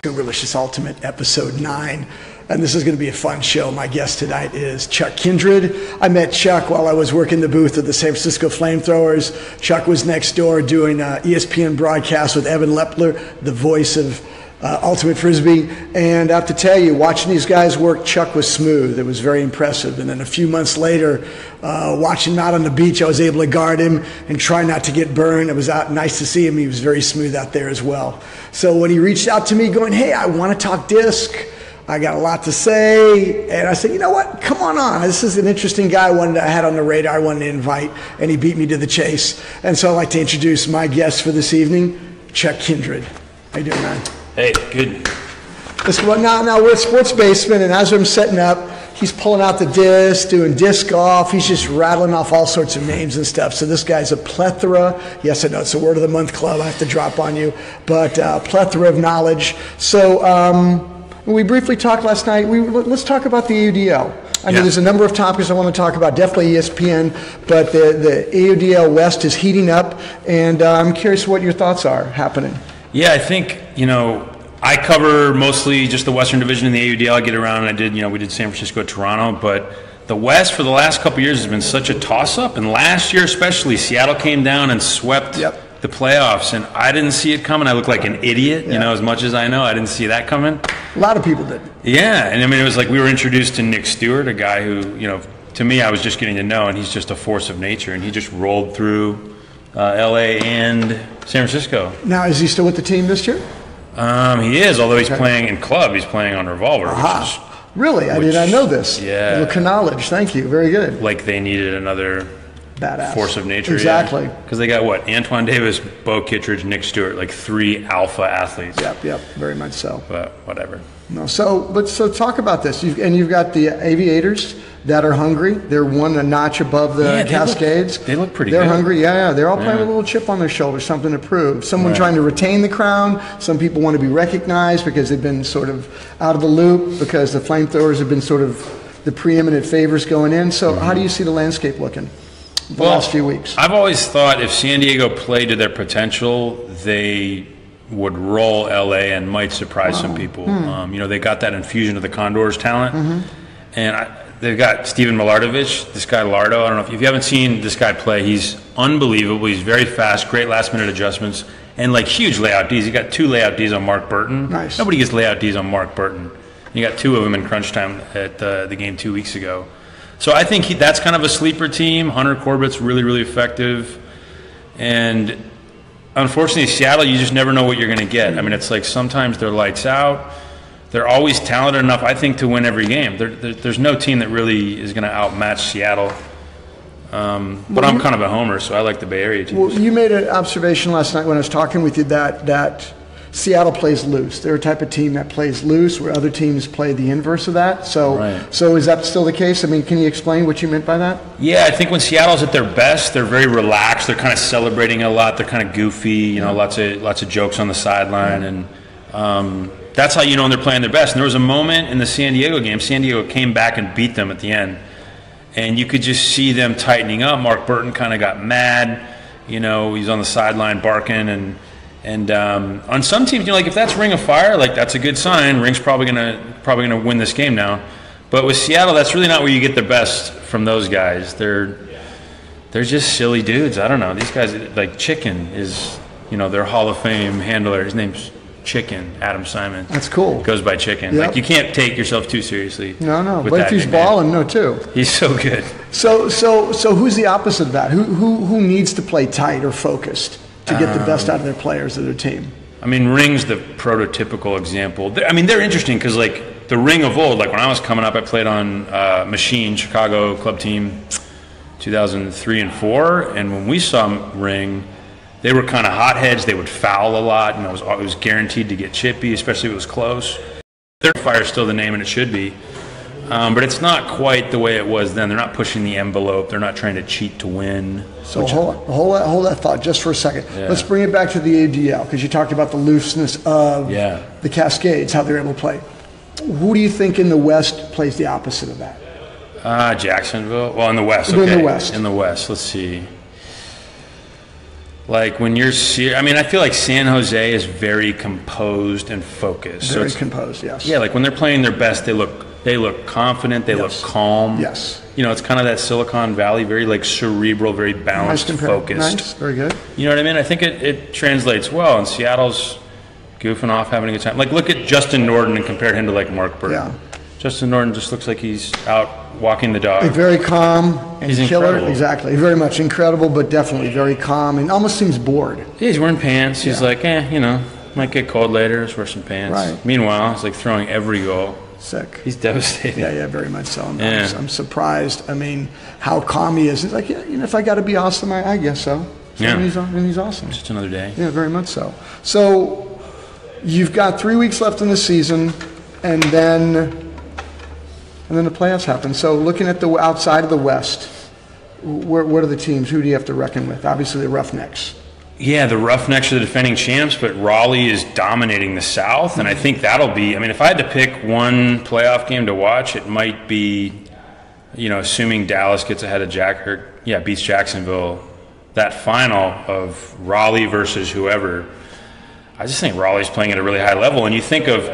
Scooberlicious Ultimate Episode 9. And this is going to be a fun show. My guest tonight is Chuck Kindred. I met Chuck while I was working the booth at the San Francisco Flamethrowers. Chuck was next door doing ESPN broadcast with Evan Lepler, the voice of Ultimate Frisbee. And I have to tell you, watching these guys work, Chuck was smooth. It was very impressive. And then a few months later, watching him out on the beach, I was able to guard him and try not to get burned. It was nice to see him. He was very smooth out there as well. So when he reached out to me going, hey, I want to talk disc, I got a lot to say. And I said, you know what? Come on. This is an interesting guy I had on the radar. I wanted to invite, and he beat me to the chase. And so I'd like to introduce my guest for this evening, Chuck Kindred. How you doing, man? Hey, good. Now we're at Sports Basement, and as I'm setting up, he's pulling out the disc, doing disc golf. He's just rattling off all sorts of names and stuff. So this guy's a plethora. Yes, I know it's a Word of the Month club. I have to drop on you, but plethora of knowledge. So we briefly talked last night. Let's talk about the AUDL. I know there's a number of topics I want to talk about, definitely ESPN, but the AUDL West is heating up, and I'm curious what your thoughts are happening. Yeah, I think, I cover mostly just the Western Division in the AUDL. I get around, and we did San Francisco, Toronto, but the West for the last couple of years has been such a toss-up, and last year especially, Seattle came down and swept the playoffs, and I didn't see it coming. I looked like an idiot, as much as I know. I didn't see that coming. A lot of people did. Yeah, and it was like we were introduced to Nick Stewart, a guy who, to me I was just getting to know, and he's just a force of nature, and he just rolled through LA and San Francisco. Now, is he still with the team this year? He is, although he's playing in club. He's playing on Revolver. Really? I did not know this. Yeah. Look, knowledge. Thank you. Very good. Like they needed another badass force of nature. Exactly. Because they got what? Antoine Davis, Bo Kittredge, Nick Stewart, like 3 alpha athletes. Yep. Very much so. But whatever. No. So talk about this. You've got the Aviators that are hungry. They're one a notch above the Cascades. They look pretty good. They're hungry. Yeah. They're all playing with a little chip on their shoulder, something to prove. Someone trying to retain the crown. Some people want to be recognized because they've been sort of out of the loop because the Flamethrowers have been sort of the preeminent favors going in. So how do you see the landscape looking the last few weeks? I've always thought if San Diego played to their potential, they would roll LA and might surprise some people. They got that infusion of the Condors talent, and they've got Steven Milardovich, this guy Lardo. I don't know if you haven't seen this guy play. He's unbelievable. He's very fast, great last-minute adjustments, and like huge layout Ds. He got 2 layout Ds on Mark Burton. Nice. Nobody gets layout Ds on Mark Burton. You got 2 of them in crunch time at the game 2 weeks ago. So I think that's kind of a sleeper team. Hunter Corbett's really, really effective, and unfortunately, Seattle, you just never know what you're going to get. It's like sometimes they're lights out. They're always talented enough, I think, to win every game. There's no team that really is going to outmatch Seattle. But I'm kind of a homer, so I like the Bay Area teams. Well, you made an observation last night when I was talking with you that Seattle plays loose. They're a type of team that plays loose, where other teams play the inverse of that. So is that still the case? Can you explain what you meant by that? Yeah, I think when Seattle's at their best, they're very relaxed. They're kind of celebrating a lot. They're kind of goofy. Lots of jokes on the sideline, and that's how you know when they're playing their best. And there was a moment in the San Diego game. San Diego came back and beat them at the end, and you could just see them tightening up. Mark Burton kind of got mad. He's on the sideline barking, and on some teams, like if that's Ring of Fire, like that's a good sign. Ring's probably gonna win this game now. But with Seattle, that's really not where you get the best from those guys. They're just silly dudes. I don't know. These guys, like Chicken is, their Hall of Fame handler. His name's Chicken, Adam Simon. That's cool. Goes by Chicken. Yep. Like you can't take yourself too seriously. No. But if he's balling, no, too. He's so good. So who's the opposite of that? Who needs to play tight or focused to get the best out of their players of their team? Ring's the prototypical example. They're interesting because, like, the Ring of old, like when I was coming up, I played on Machine, Chicago club team, 2003 and 4. And when we saw Ring, they were kind of hotheads. They would foul a lot, and it was guaranteed to get chippy, especially if it was close. Their Fire's still the name, and it should be. But it's not quite the way it was then. They're not pushing the envelope. They're not trying to cheat to win. So hold that thought just for a second. Yeah. Let's bring it back to the ADL, because you talked about the looseness of the Cascades, how they're able to play. Who do you think in the West plays the opposite of that? Jacksonville. Well, in the West. Okay. In the West. In the West. Let's see. Like when you're I mean, I feel like San Jose is very composed and focused. Very composed, yes. Yeah, like when they're playing their best, they look confident, they look calm. Yes. You know, it's kind of that Silicon Valley, very like cerebral, very balanced, focused. Nice, very good. You know what I mean? I think it translates well, and Seattle's goofing off, having a good time. Like, look at Justin Norden and compare him to like Mark Burton. Yeah. Justin Norden just looks like he's out walking the dog. Very calm and he's killer. Incredible. Exactly. Very much incredible, but definitely very calm and almost seems bored. Yeah, he's wearing pants. He's like, you know, might get cold later. Let's wear some pants. Right. Meanwhile, he's like throwing every goal. Sick. He's devastated. Yeah, very much so. I'm surprised. I mean, how calm he is. He's like, yeah, you know, if I got to be awesome, I guess so. Yeah. And he's awesome. Just another day. Yeah, very much so. So you've got 3 weeks left in the season, and then the playoffs happen. So looking at the outside of the West, what are the teams? Who do you have to reckon with? Obviously the Roughnecks. Yeah, the Roughnecks are the defending champs, but Raleigh is dominating the South, and I think that'll be, I mean, if I had to pick one playoff game to watch, it might be, you know, assuming Dallas gets ahead of beats Jacksonville, that final of Raleigh versus whoever. I just think Raleigh's playing at a really high level, and you think of,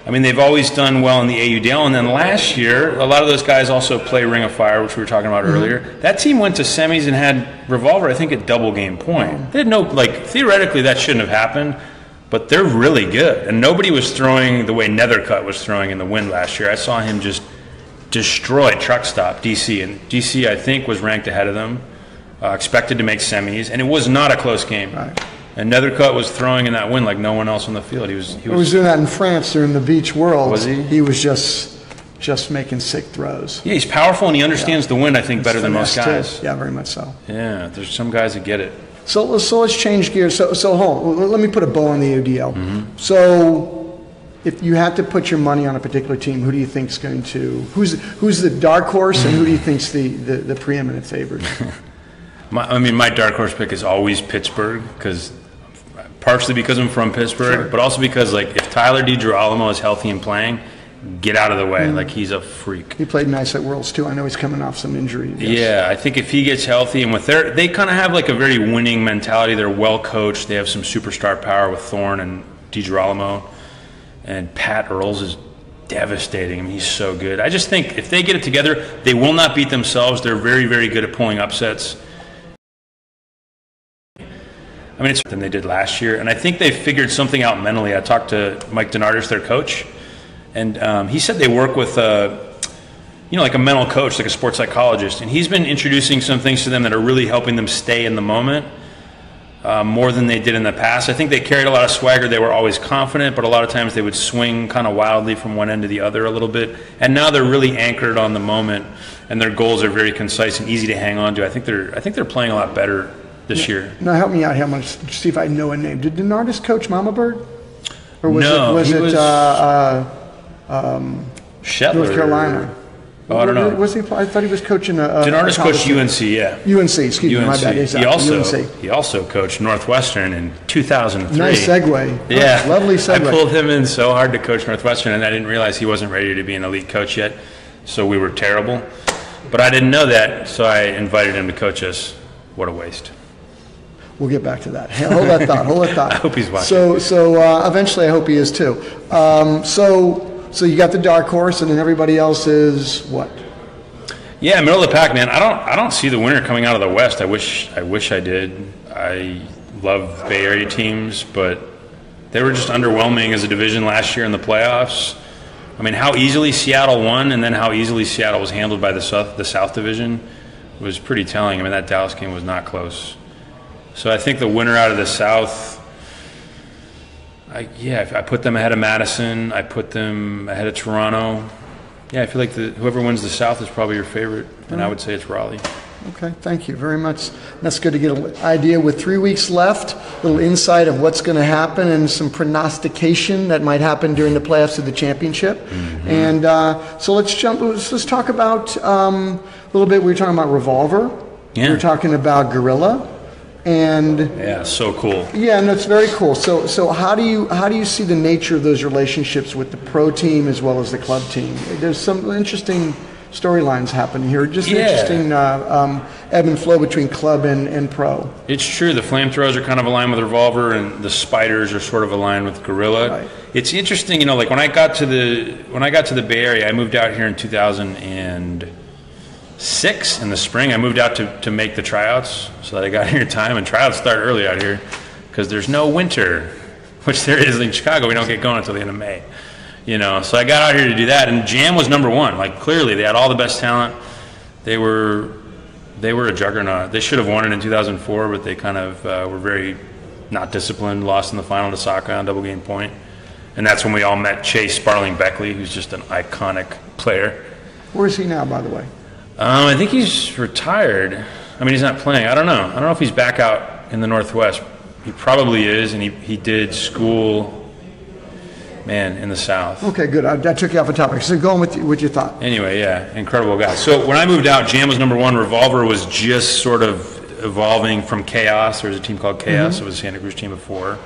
I mean, they've always done well in the AUDL, and then last year, a lot of those guys also play Ring of Fire, which we were talking about earlier. That team went to semis and had Revolver, I think, at double game point. They had no, like, theoretically that shouldn't have happened, but they're really good. And nobody was throwing the way Nethercutt was throwing in the wind last year. I saw him just destroy truck stop DC, and DC, I think, was ranked ahead of them, expected to make semis, and it was not a close game. Right. And Nethercutt was throwing in that wind like no one else on the field. He was doing that in France during the Beach World. Was he? He was just making sick throws. Yeah, he's powerful and he understands the wind, I think, better than most guys. Too. Yeah, very much so. Yeah, there's some guys that get it. So let's change gears. So hold on. Let me put a bow on the AUDL. Mm-hmm. So if you had to put your money on a particular team, who do you think's going to who's the dark horse, and who do you think's the preeminent favorite? My dark horse pick is always Pittsburgh, partially because I'm from Pittsburgh, but also because, like, if Tyler DiGirolamo is healthy and playing, get out of the way. Like, he's a freak. He played nice at Worlds too. I know he's coming off some injury. Yes. Yeah, I think if he gets healthy, and they kind of have like a very winning mentality. They're well coached. They have some superstar power with Thorne and DiGirolamo, and Pat Earls is devastating. I mean, he's so good. I just think if they get it together, they will not beat themselves. They're very, very good at pulling upsets. I mean, it's than they did last year, and I think they figured something out mentally. I talked to Mike Donardis, their coach, and he said they work with, like a mental coach, like a sports psychologist, and he's been introducing some things to them that are really helping them stay in the moment more than they did in the past. I think they carried a lot of swagger. They were always confident, but a lot of times they would swing kind of wildly from one end to the other a little bit, and now they're really anchored on the moment, and their goals are very concise and easy to hang on to. I think they're playing a lot better this year. Now help me out here. I'm going to see if I know a name. Did Donardis coach Mama Bird? Or was Shetler, North Carolina? Oh, I don't know. Was he? I thought he was coaching Donardis coached UNC, yeah. UNC, excuse me, my bad. Exactly. He also coached Northwestern in 2003. Nice segue. Yeah. Oh, lovely segue. I pulled him in so hard to coach Northwestern, and I didn't realize he wasn't ready to be an elite coach yet, so we were terrible. But I didn't know that, so I invited him to coach us. What a waste. We'll get back to that. Hold that thought. I hope he's watching. So eventually I hope he is too. So you got the dark horse, and then everybody else is what? Yeah, middle of the pack, man. I don't see the winner coming out of the West. I wish I did. I love Bay Area teams, but they were just underwhelming as a division last year in the playoffs. I mean, how easily Seattle won, and then how easily Seattle was handled by the South Division was pretty telling. I mean, that Dallas game was not close. So I think the winner out of the South, I put them ahead of Madison. I put them ahead of Toronto. Yeah, I feel like whoever wins the South is probably your favorite, and I would say it's Raleigh. Okay, thank you very much. That's good to get an idea. With 3 weeks left, a little insight of what's going to happen and some prognostication that might happen during the playoffs of the championship. Mm-hmm. And so let's talk about a little bit. We were talking about Revolver. Yeah. We were talking about Gorilla. And yeah, so cool. Yeah, and it's very cool. So how do you see the nature of those relationships with the pro team as well as the club team? There's some interesting storylines happening here. Just an interesting ebb and flow between club and pro. It's true. The flamethrowers are kind of aligned with Revolver, and the spiders are sort of aligned with Gorilla. Right. It's interesting, like when I got to the Bay Area, I moved out here in 2006 in the spring. I moved out to make the tryouts so that I got here in time, and tryouts start early out here because there's no winter, which there is in Chicago. We don't get going until the end of May. So I got out here to do that, and Jam was number one. Like, clearly, they had all the best talent. They were a juggernaut. They should have won it in 2004, but they kind of were very not disciplined, lost in the final to Saka on double game point. And that's when we all met Chase Sparling Beckley, who's just an iconic player. Where is he now, by the way? I think he's retired. I mean, he's not playing. I don't know if he's back out in the Northwest. He probably is, and he did school, in the South. Okay, good. I took you off the topic. So go on with your thought. Anyway, yeah, incredible guy. So when I moved out, Jam was number one. Revolver was just sort of evolving from Chaos. There was a team called Chaos. Mm-hmm. It was a Santa Cruz team before.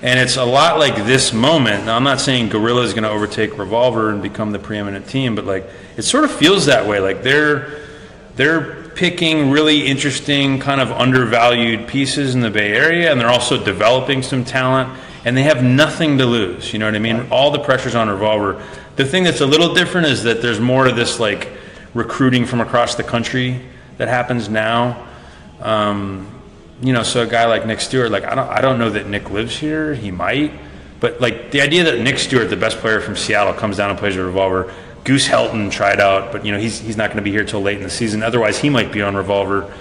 And it's a lot like this moment. Now, I'm not saying Gorilla is going to overtake Revolver and become the preeminent team, but like it sort of feels that way. Like they're picking really interesting, kind of undervalued pieces in the Bay Area, and they're also developing some talent. And they have nothing to lose, you know what I mean? Right. All the pressure's on Revolver. The thing that's a little different is that there's more of this like recruiting from across the country that happens now. So a guy like Nick Stewart, like I don't know that Nick lives here. He might, but like the idea that Nick Stewart, the best player from Seattle, comes down and plays with Revolver. Goose Helton tried out, but he's not going to be here till late in the season. Otherwise, he might be on Revolver.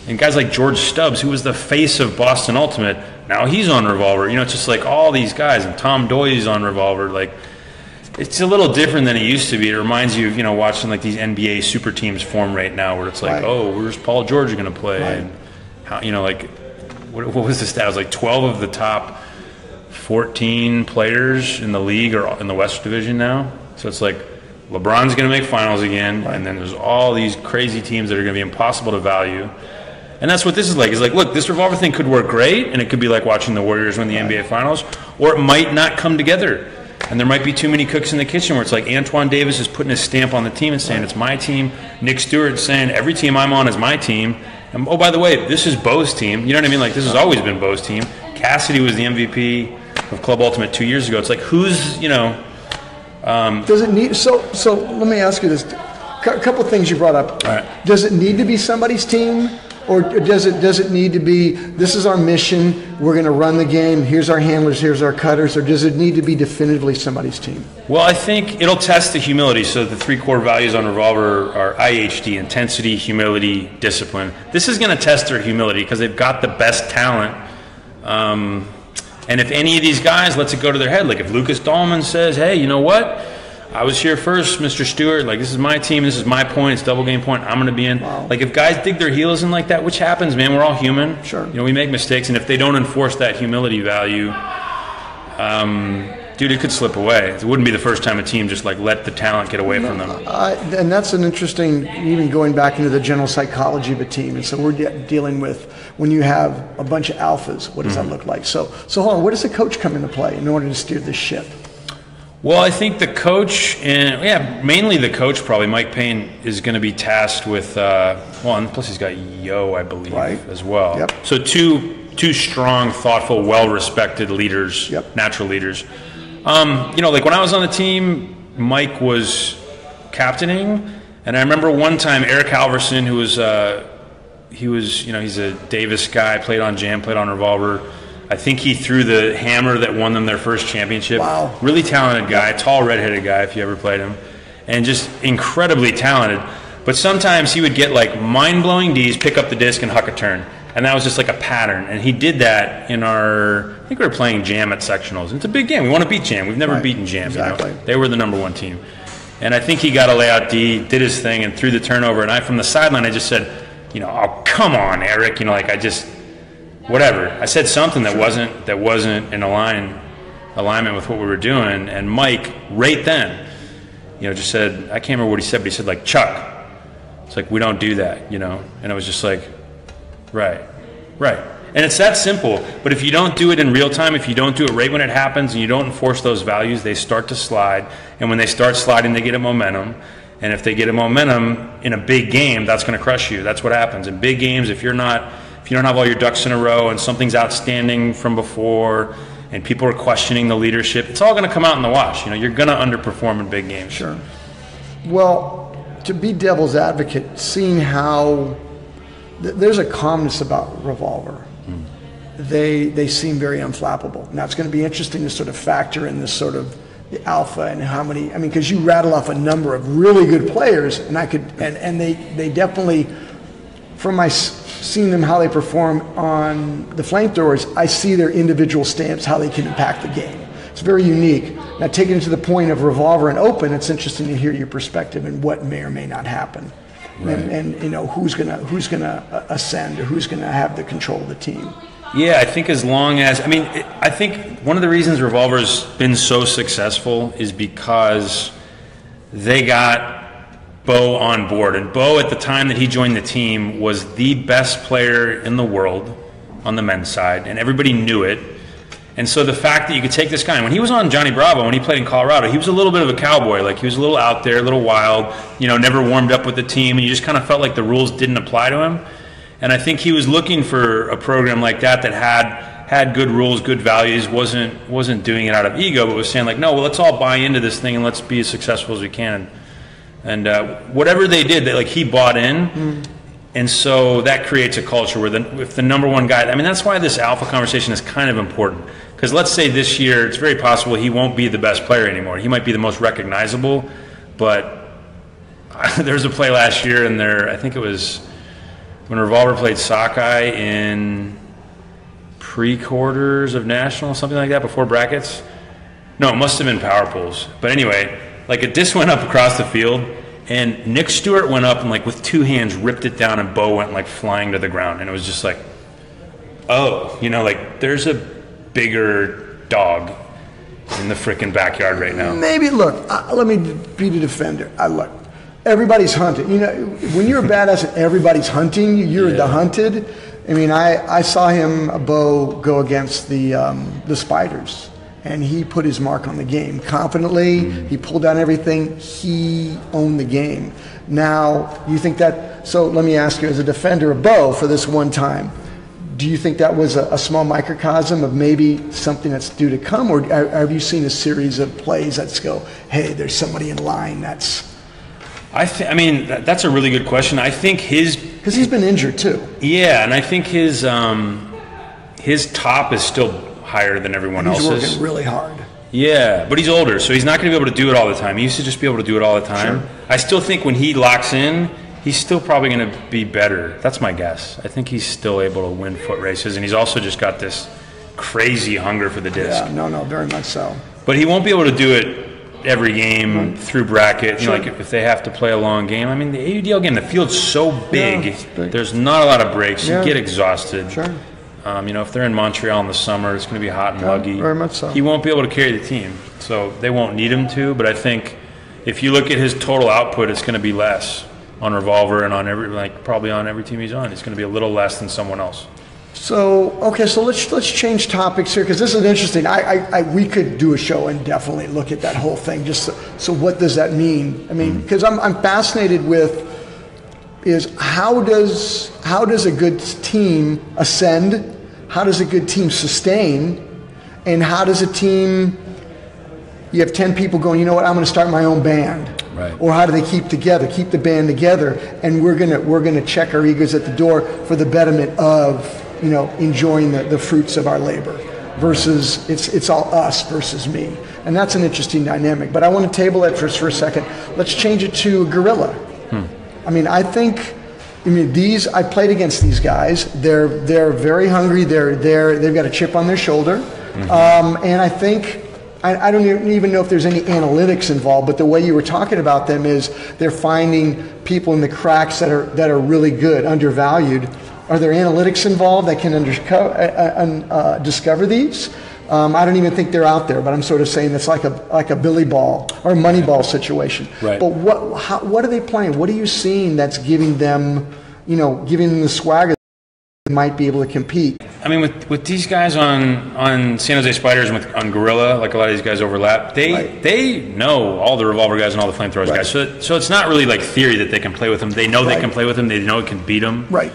And guys like George Stubbs, who was the face of Boston Ultimate, now he's on Revolver. It's just like all these guys, and Tom Doy's on Revolver. Like, it's a little different than it used to be. It reminds you of, watching like these NBA super teams form right now, where it's like, right. Oh, where's Paul George going to play? Right. And how, like, what was the stat? It was like 12 of the top 14 players in the league are in the West Division now. So it's like LeBron's going to make finals again, right. And then there's all these crazy teams that are going to be impossible to value. And that's what this is like. It's like, look, this Revolver thing could work great, and it could be like watching the Warriors win the NBA Finals, or it might not come together. And there might be too many cooks in the kitchen where it's like Antoine Davis is putting his stamp on the team and saying, it's my team. Nick Stewart saying, every team I'm on is my team. And, oh, by the way, this is Bo's team. You know what I mean? Like, this has always been Bo's team. Cassidy was the MVP of Club Ultimate 2 years ago. It's like, who's, Does it need, so let me ask you this. A couple of things you brought up. All right. Does it need to be somebody's team? Or does it need to be, this is our mission, we're going to run the game, here's our handlers, here's our cutters, or does it need to be definitively somebody's team? Well, I think it'll test the humility. So the three core values on Revolver are IHD, intensity, humility, discipline. This is going to test their humility because they've got the best talent. And if any of these guys lets it go to their head, like if Lucas Dahlman says, hey, you know what? I was here first, Mr. Stewart. Like, this is my team. This is my point. It's double game point. I'm going to be in. Wow. Like, if guys dig their heels in like that, which happens, man, we're all human. Sure. We make mistakes. And if they don't enforce that humility value, dude, it could slip away. It wouldn't be the first time a team just, like, let the talent get away from them. And that's an interesting, even going back into the general psychology of a team. And so we're dealing with when you have a bunch of alphas, what does that look like? So hold on, where does the coach come into play in order to steer this ship? Well, I think the coach, mainly the coach probably, Mike Payne, is going to be tasked with, and plus he's got Yo, I believe, right. as well. Yep. So two strong, thoughtful, well-respected leaders, yep. Natural leaders. Like when I was on the team, Mike was captaining, and I remember one time Eric Halverson, who was, he's a Davis guy, played on Jam, played on Revolver. I think he threw the hammer that won them their first championship. Wow. Really talented guy, tall, redheaded guy, if you ever played him, and just incredibly talented. But sometimes he would get like mind-blowing Ds, pick up the disc, and huck a turn. And that was just like a pattern. And he did that in I think we were playing Jam at sectionals. It's a big game. We want to beat Jam. We've never beaten Jam. Exactly. They were the number one team. And I think he got a layout D, did his thing, and threw the turnover. And from the sideline, I just said, oh, come on, Eric. Whatever. I said something that wasn't in alignment with what we were doing, and Mike right then, just said, I can't remember what he said, but he said like, Chuck, it's like, we don't do that, and it was just like, right. And it's that simple. But if you don't do it in real time, if you don't do it right when it happens, and you don't enforce those values, they start to slide, and when they start sliding, they get a momentum. And if they get a momentum in a big game, that's going to crush you. That's what happens in big games. If you don't have all your ducks in a row and something's outstanding from before, and people are questioning the leadership, it's all going to come out in the wash. You're going to underperform in big games. Sure. Well, to be devil's advocate, seeing how there's a calmness about Revolver. They seem very unflappable. Now it's going to be interesting to sort of factor in this sort of the alpha and how many. I mean, because you rattle off a number of really good players, and they definitely, from my seeing them how they perform on the flamethrowers, I see their individual stamps, how they can impact the game. It's very unique. Now, taking it to the point of Revolver and Open, it's interesting to hear your perspective and what may or may not happen, right. and who's gonna ascend or who's gonna have the control of the team. Yeah, I think I think one of the reasons Revolver's been so successful is because they got Bo on board. And Bo, at the time that he joined the team, was the best player in the world on the men's side, and everybody knew it. And so the fact that you could take this guy, when he was on Johnny Bravo, when he played in Colorado, he was a little bit of a cowboy. Like, he was a little out there, a little wild, never warmed up with the team, and you just kind of felt like the rules didn't apply to him. And I think he was looking for a program like that had good rules, good values, wasn't doing it out of ego, but was saying, like, no, well, let's all buy into this thing and let's be as successful as we can. And whatever they did, he bought in. And so that creates a culture where if the number one guy, that's why this alpha conversation is kind of important. Because let's say this year, it's very possible he won't be the best player anymore. He might be the most recognizable, but there was a play last year, and I think it was when Revolver played Sockeye in pre-quarters of National, something like that, before brackets. No, it must have been power pools. But anyway, a disc went up across the field, and Nick Stewart went up and with two hands ripped it down, and Bo went flying to the ground. And it was just there's a bigger dog in the frickin' backyard right now. Maybe, look, let me be the defender. Look, everybody's hunted. When you're a badass and everybody's hunting, you're the hunted. I saw Bo go against the Spiders, and he put his mark on the game confidently. He pulled down everything. He owned the game. Now, you think that, so let me ask you, as a defender of Bo for this one time, do you think that was a small microcosm of maybe something that's due to come, or have you seen a series of plays that go, hey, there's somebody in line that's... that's a really good question. I think because he's been injured too. Yeah, and I think his top is still higher than everyone else's. He's working really hard. Yeah, but he's older, so he's not going to be able to do it all the time. He used to just be able to do it all the time. Sure. I still think when he locks in, he's still probably going to be better. That's my guess. I think he's still able to win foot races, and he's also just got this crazy hunger for the disc. Yeah, no, very much so. But he won't be able to do it every game through bracket. Sure. If they have to play a long game. The AUDL game, the field's so big, there's not a lot of breaks. You get exhausted. Sure. If they're in Montreal in the summer, it's going to be hot and muggy. Very much so. He won't be able to carry the team, so they won't need him to. But I think if you look at his total output, it's going to be less on Revolver and on probably on every team he's on. It's going to be a little less than someone else. So let's change topics here, because this is interesting. We could do a show and definitely look at that whole thing. So what does that mean? Because I'm fascinated with is how does a good team ascend? How does a good team sustain? And how does a team, you have 10 people going, you know what, I'm going to start my own band. Right. Or how do they keep the band together? And we're gonna check our egos at the door for the betterment of enjoying the fruits of our labor, versus it's all us versus me. And that's an interesting dynamic. But I want to table that for a second. Let's change it to Gorilla. I played against these guys. They're very hungry. They've got a chip on their shoulder. And I think, I don't even know if there's any analytics involved, but the way you were talking about them is they're finding people in the cracks that are really good, undervalued. Are there analytics involved that can discover these? I don't even think they're out there, but I'm sort of saying it's like a Billy Ball or a Moneyball situation. Right. But what are they playing? What are you seeing that's giving them the swagger? might be able to compete. I mean, with these guys on San Jose Spiders and on Gorilla, like a lot of these guys overlap, they know all the Revolver guys and all the Flamethrowers guys. So it's not really like theory that they can play with them. They know they can play with them. They know it can beat them. Right.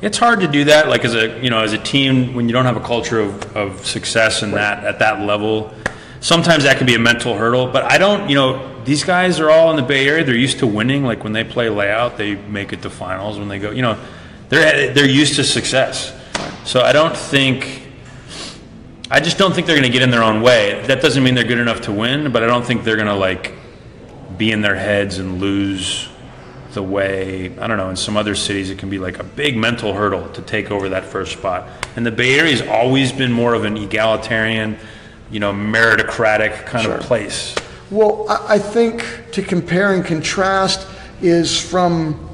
It's hard to do that, like as a team, when you don't have a culture of success and that at that level. Sometimes that can be a mental hurdle, but I don't. These guys are all in the Bay Area. They're used to winning. Like when they play layout, they make it to finals. When they go, they're used to success. So I just don't think they're going to get in their own way. That doesn't mean they're good enough to win, but I don't think they're going to like be in their heads and lose the way, I don't know, in some other cities it can be like a big mental hurdle to take over that first spot. And the Bay Area has always been more of an egalitarian, meritocratic kind of place. Well, I think to compare and contrast is from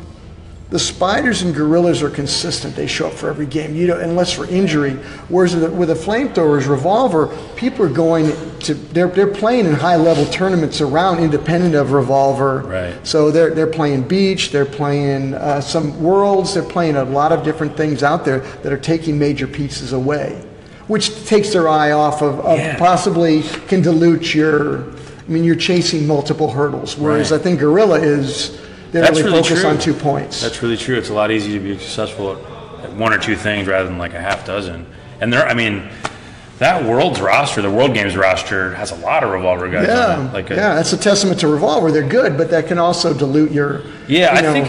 the Spiders and Gorillas are consistent. They show up for every game, unless for injury. Whereas with the Flamethrowers, Revolver, people are going to they're playing in high level tournaments around, independent of Revolver. Right. So they're playing beach, they're playing some worlds, they're playing a lot of different things out there that are taking major pieces away, which takes their eye off of possibly can dilute you're chasing multiple hurdles. Whereas I think Gorilla they're really focused on 2 points. That's really true. It's a lot easier to be successful at one or two things rather than like a half dozen. And that World's roster, the World Games roster, has a lot of Revolver guys on it. That's a testament to Revolver. They're good, but that can also dilute your... Yeah, I think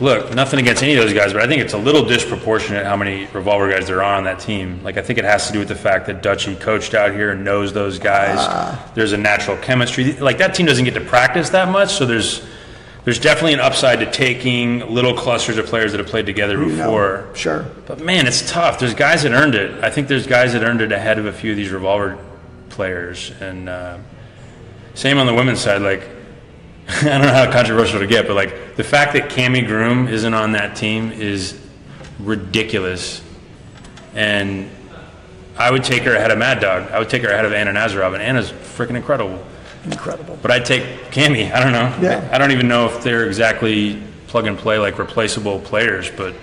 look, nothing against any of those guys, but I think it's a little disproportionate how many Revolver guys there are on that team. Like, I think it has to do with the fact that Dutchie coached out here and knows those guys. There's a natural chemistry. Like, that team doesn't get to practice that much, so there's definitely an upside to taking little clusters of players that have played together before. Sure. But, man, it's tough. There's guys that earned it. I think there's guys that earned it ahead of a few of these Revolver players. And same on the women's side. Like, I don't know how controversial to get, but, like, the fact that Cammie Groom isn't on that team is ridiculous. And I would take her ahead of Mad Dog. I would take her ahead of Anna Nazarov, and Anna's freaking incredible. But I'd take Cammie. I don't know. Yeah. I don't even know if they're exactly plug and play, like replaceable players, but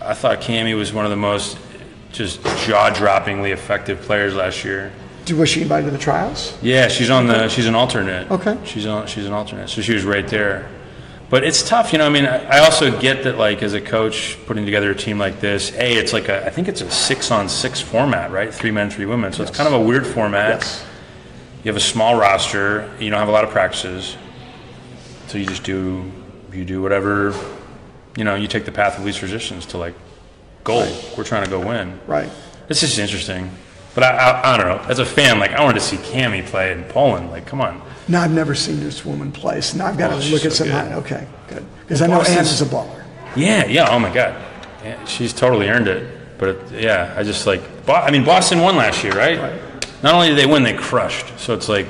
I thought Cammie was one of the most just jaw-droppingly effective players last year. Was she invited to the trials? Yeah, she's an alternate. Okay. She's an alternate, so she was right there. But it's tough, I also get that, like, as a coach putting together a team like this, it's like I think it's a 6-on-6 format, right? 3 men, 3 women. So it's kind of a weird format. Yes. You have a small roster. You don't have a lot of practices. So you just do whatever, you take the path of least resistance to, like, goal. Right. We're trying to go win. Right. It's just interesting. But I don't know. As a fan, like, I wanted to see Cammie play in Poland. Like, come on. No, I've never seen this woman play. So now I've got to look at some. Okay, good. Because I know Anna's a baller. Yeah. Oh, my God. Yeah, she's totally earned it. But, I just, like, Boston won last year, right? Not only did they win, they crushed. So it's like,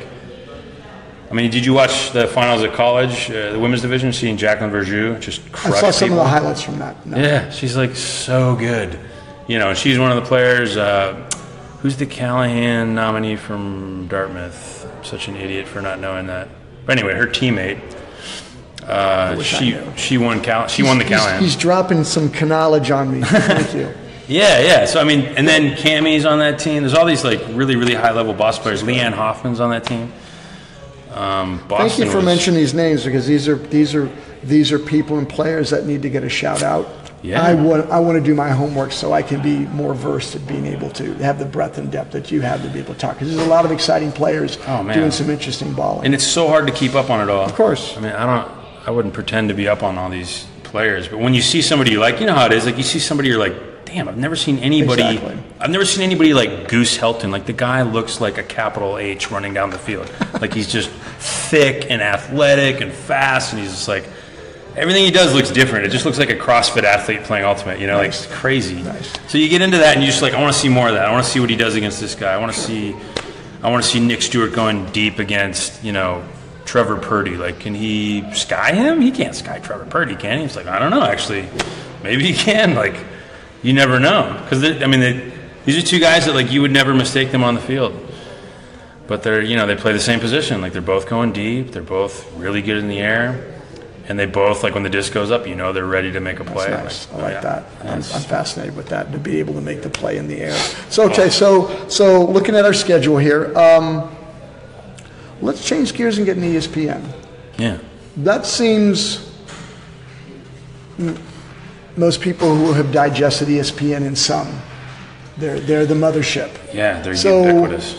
did you watch the finals at college, the women's division, seeing Jacqueline Verjus just crush I saw some people? of the highlights from that. No. Yeah, she's like so good. She's one of the players. Who's the Callahan nominee from Dartmouth? I'm such an idiot for not knowing that. But anyway, her teammate. She won the Callahan. He's dropping some knowledge on me. Thank you. Yeah. So, and then Cammie's on that team. There's all these, like, really, really high-level boss players. Leanne Hoffman's on that team. Thank you for mentioning these names, because these are people and players that need to get a shout-out. Yeah. I want to do my homework so I can be more versed at being able to have the breadth and depth that you have to be able to talk. Because there's a lot of exciting players doing some interesting balling. And it's so hard to keep up on it all. Of course. I wouldn't pretend to be up on all these players. But when you see somebody, like, you know how it is, like, you see somebody, you're like, damn, I've never seen anybody. Exactly. I've never seen anybody like Goose Helton. Like, the guy looks like a capital H running down the field. Like, he's just thick and athletic and fast, and he's just like, everything he does looks different. It just looks like a CrossFit athlete playing Ultimate. Nice. Like, it's crazy. Nice. So you get into that, and you're just like, I want to see more of that. I want to see what he does against this guy. I want to see Nick Stewart going deep against Trevor Purdy. Like, can he sky him? He can't sky Trevor Purdy, can he? He's like, I don't know, actually. Maybe he can. Like, you never know, because these are two guys that, like, you would never mistake them on the field, but they're they play the same position. Like, they're both going deep. They're both really good in the air, And they both, like when the disc goes up, you know they're ready to make a play. That's nice. I like yeah. that. I'm fascinated with that, to be able to make the play in the air. So, okay, so looking at our schedule here, let's change gears and get an ESPN. Yeah. That seems, most people who have digested ESPN in some, they're the mothership. Yeah, they're ubiquitous.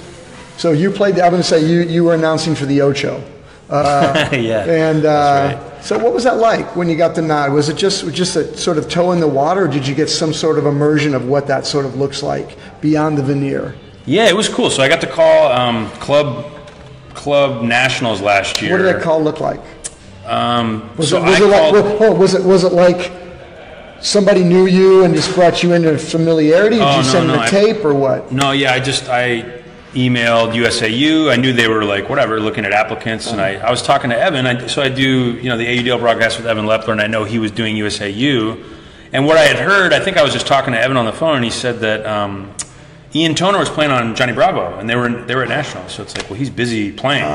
So you played, I'm going to say you were announcing for the Ocho. Yeah. And that's right. So what was that like when you got the nod? Was it just a sort of toe in the water, or did you get some sort of immersion of what that sort of looks like beyond the veneer? Yeah, it was cool. So I got to call Club Nationals last year. What did that call look like? Was it like somebody knew you and just brought you into familiarity? Did you send them a tape or what? No, yeah, I emailed USAU. I knew they were like whatever looking at applicants, and I was talking to Evan. So I do the AUDL broadcast with Evan Lepler, and I know he was doing USAU. And what I had heard, I think I was just talking to Evan on the phone, and he said that Ian Toner was playing on Johnny Bravo, and they were at Nationals. So it's like, well, he's busy playing.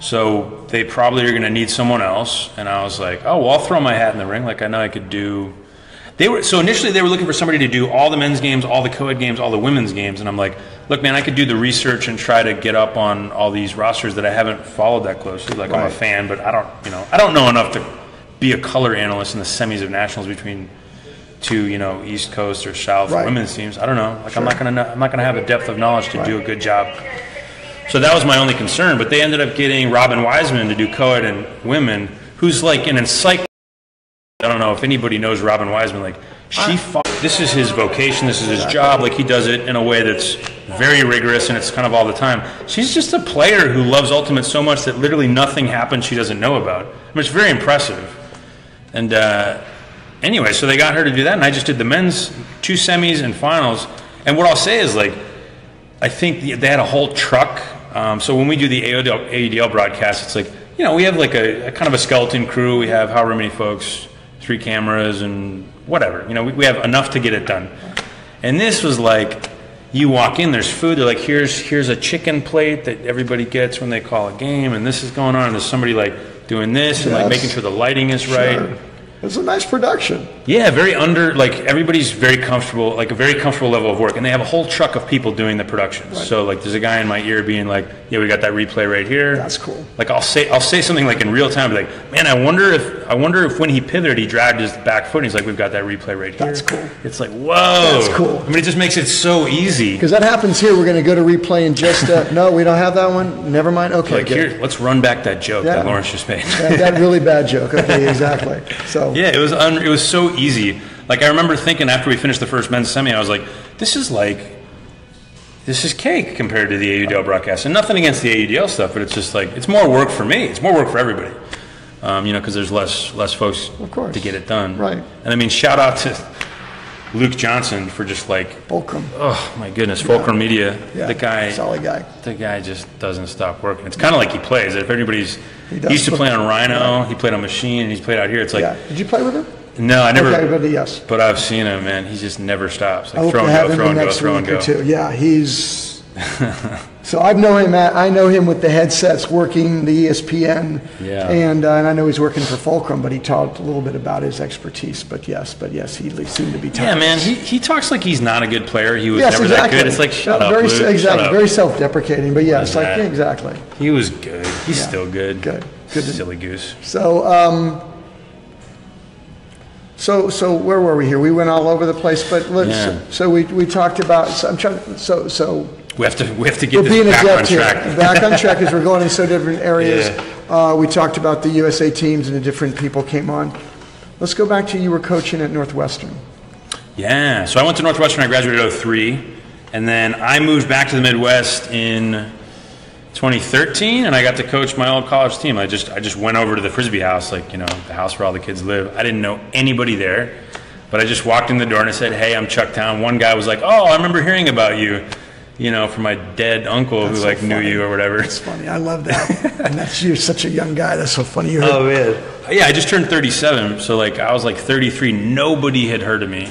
So they probably are going to need someone else. And I was like, oh, well, I'll throw my hat in the ring. Like I know I could do. So initially they were looking for somebody to do all the men's games, all the co-ed games, all the women's games, and I'm like, look, man, I could do the research and try to get up on all these rosters that I haven't followed that closely. Like I'm a fan, but I don't know enough to be a color analyst in the semis of nationals between two, East Coast or South women's teams. I don't know. Like I'm not gonna have a depth of knowledge to do a good job. So that was my only concern. But they ended up getting Robin Wiseman to do co-ed and women, who's like an encyclopedia. I don't know if anybody knows Robin Wiseman. Like this is his vocation. This is his job. Like he does it in a way that's very rigorous, and it's kind of all the time. She's just a player who loves Ultimate so much that literally nothing happens she doesn't know about. I mean, it's very impressive. And anyway, so they got her to do that, and I just did the men's 2 semis and finals. And what I'll say is, like, I think they had a whole truck. So when we do the AUDL broadcast, it's like, we have like a kind of a skeleton crew. We have however many folks, 3 cameras and whatever. We have enough to get it done. And this was like, you walk in, there's food. They're like, here's a chicken plate that everybody gets when they call a game, and this is going on. And there's somebody like doing this and like making sure the lighting is right. It's a nice production. Yeah, everybody's very comfortable, like a very comfortable level of work, and they have a whole truck of people doing the production. Right. So like, there's a guy in my ear being like, "Yeah, we got that replay right here." That's cool. Like I'll say something like in real time, like, "Man, I wonder if when he pivoted, he dragged his back foot." And he's like, "We've got that replay right here." That's cool. It's like, whoa. That's cool. I mean, it just makes it so easy. Because that happens here. We're going to go to replay and just no, we don't have that one. Never mind. Okay, like here, let's run back that joke that Lawrence just made. that really bad joke. Okay, exactly. So yeah, it was so easy. Like I remember thinking after we finished the first men's semi, I was like, this is cake compared to the AUDL broadcast. And nothing against the AUDL stuff, but it's just like, it's more work for me. It's more work for everybody. Because there's less folks to get it done. Right. And I mean, shout out to Luke Johnson for just like Fulcrum. Oh my goodness, Fulcrum Media. Yeah. The guy, solid guy. The guy just doesn't stop working. It's kind of like he plays. If everybody's, he used to play on Rhino. He played on Machine, and he's played out here. It's like, Did you play with him? No, I never. Okay, but yes. But I've seen him, man. He just never stops. Like throw and go. Too. Yeah, he's. So I know him with the headsets, working the ESPN. Yeah. And I know he's working for Fulcrum, but he talked a little bit about his expertise. But yes, he seemed to be. Yeah, man. He talks like he's not a good player. He was never that good. It's like shut up, Luke. Exactly. Shut up. Very self-deprecating. But yeah, it's like exactly. He was good. He's still good. Good. Silly goose. So. So where were we here? We went all over the place, but so we talked about. So I'm trying. So we have to get this back on track. Back on track as we're going in so different areas. Yeah. We talked about the USA teams and the different people came on. Let's go back to you were coaching at Northwestern. Yeah. So I went to Northwestern. I graduated in 2003, and then I moved back to the Midwest in 2013, and I got to coach my old college team. I just went over to the Frisbee house, like, the house where all the kids live. I didn't know anybody there, but I just walked in the door and I said, "Hey, I'm Chuck Town." One guy was like, "Oh, I remember hearing about you, from my dead uncle who knew you or whatever." That's funny. I love that. And you're such a young guy. That's so funny. Oh man. Yeah, I just turned 37, so I was 33. Nobody had heard of me.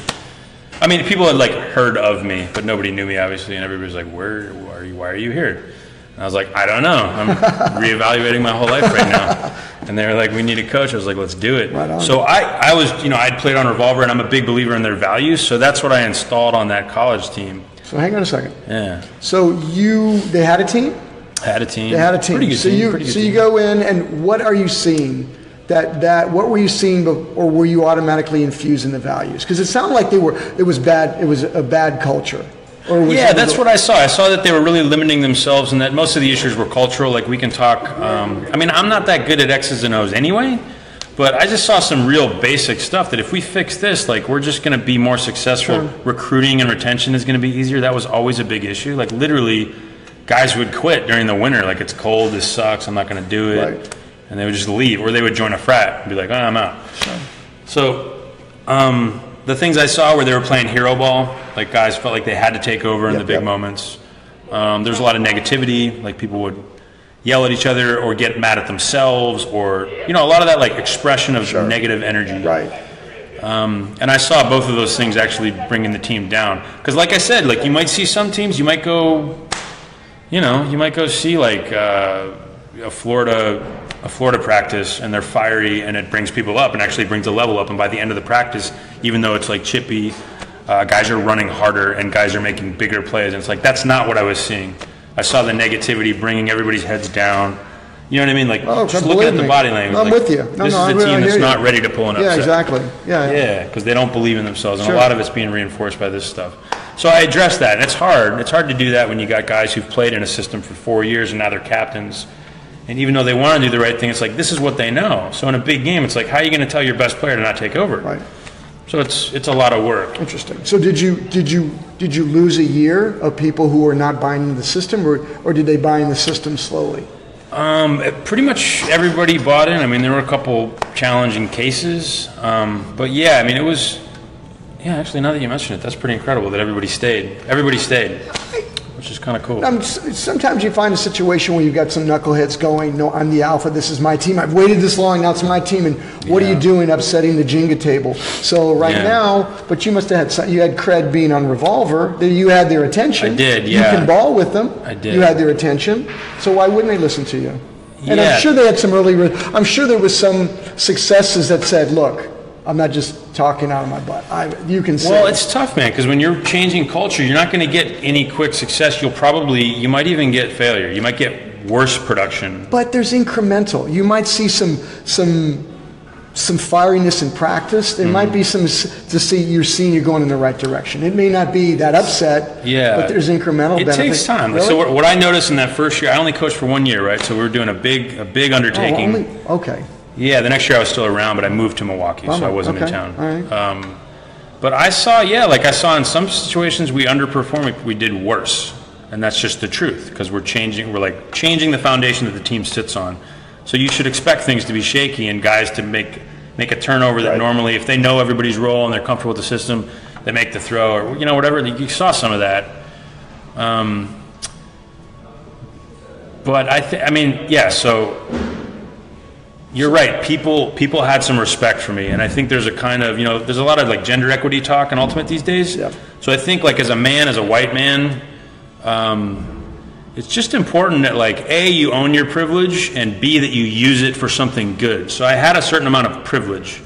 I mean, people had heard of me, but nobody knew me obviously, and everybody was like, "Where are you? Why are you here?" And I was like, I don't know. I'm reevaluating my whole life right now. And they were like, we need a coach. I was like, let's do it. Right. So I was, I'd played on Revolver, and I'm a big believer in their values. So that's what I installed on that college team. So hang on a second. Yeah. So they had a team? Had a team. They had a team. Pretty good team. So you go in, and what are you seeing? What were you seeing, or were you automatically infusing the values? Because it sounded like it was bad. It was a bad culture. Yeah, that's what I saw. I saw that they were really limiting themselves, and that most of the issues were cultural. Like, we can talk. I'm not that good at X's and O's anyway, but I just saw some real basic stuff that if we fix this, like, we're just going to be more successful. Sure. Recruiting and retention is going to be easier. That was always a big issue. Like, literally, guys would quit during the winter. Like, it's cold. This sucks. I'm not going to do it. Right. And they would just leave, or they would join a frat and be like, oh, I'm out. Sure. So the things I saw where they were playing hero ball, like guys felt like they had to take over in the big moments. There's a lot of negativity, like people would yell at each other or get mad at themselves, or a lot of that like expression of negative energy. Right. And I saw both of those things actually bringing the team down. Because like I said, like you might see some teams, you might go see like a Florida practice, and they're fiery, and it brings people up and actually brings a level up. And by the end of the practice, even though it's like chippy, guys are running harder and guys are making bigger plays. And it's like, that's not what I was seeing. I saw the negativity bringing everybody's heads down. You know what I mean? Like, just looking at the body language. I'm with you. This is a team that's not ready to pull an upset. Yeah, exactly. Yeah, because they don't believe in themselves, and a lot of it's being reinforced by this stuff. So I addressed that, and it's hard. It's hard to do that when you got guys who've played in a system for 4 years and now they're captains. And even though they want to do the right thing, it's like, this is what they know. So in a big game, it's like, how are you going to tell your best player to not take over? Right. So it's a lot of work. Interesting. So did you lose a year of people who were not buying into the system, or did they buy in the system slowly? Pretty much everybody bought in. I mean, there were a couple challenging cases, but yeah, I mean, it was. Yeah, actually, now that you mention it, that's pretty incredible that everybody stayed. Everybody stayed. Which is kind of cool. Sometimes you find a situation where you've got some knuckleheads going, no, I'm the alpha, this is my team, I've waited this long, now it's my team, and what are you doing upsetting the Jenga table? So now, but you must have had, you had cred being on Revolver, you had their attention. I did, yeah. You can ball with them. I did. You had their attention, so why wouldn't they listen to you? And yeah. I'm sure they had some I'm sure there was some successes that said, look, I'm not just talking out of my butt. You can say. Well, it's tough, man, because when you're changing culture, you're not going to get any quick success. You might even get failure. You might get worse production. But there's incremental. You might see some fieriness in practice. There might be some to see you're seeing you're going in the right direction. It may not be that upset. Yeah. But there's incremental benefit. It takes time. Really? So what I noticed in that first year, I only coached for 1 year, right? So we were doing a big undertaking. Okay. Yeah, the next year I was still around, but I moved to Milwaukee, so I wasn't in town. All right. But I saw in some situations we underperformed, we did worse, and that's just the truth because we're changing the foundation that the team sits on. So you should expect things to be shaky and guys to make a turnover that normally, if they know everybody's role and they're comfortable with the system, they make the throw or whatever. You saw some of that. But so. You're right. People had some respect for me, and I think there's a kind of there's a lot of like gender equity talk in Ultimate these days. Yeah. So I think like as a white man, it's just important that like A, you own your privilege, and B, that you use it for something good. So I had a certain amount of privilege,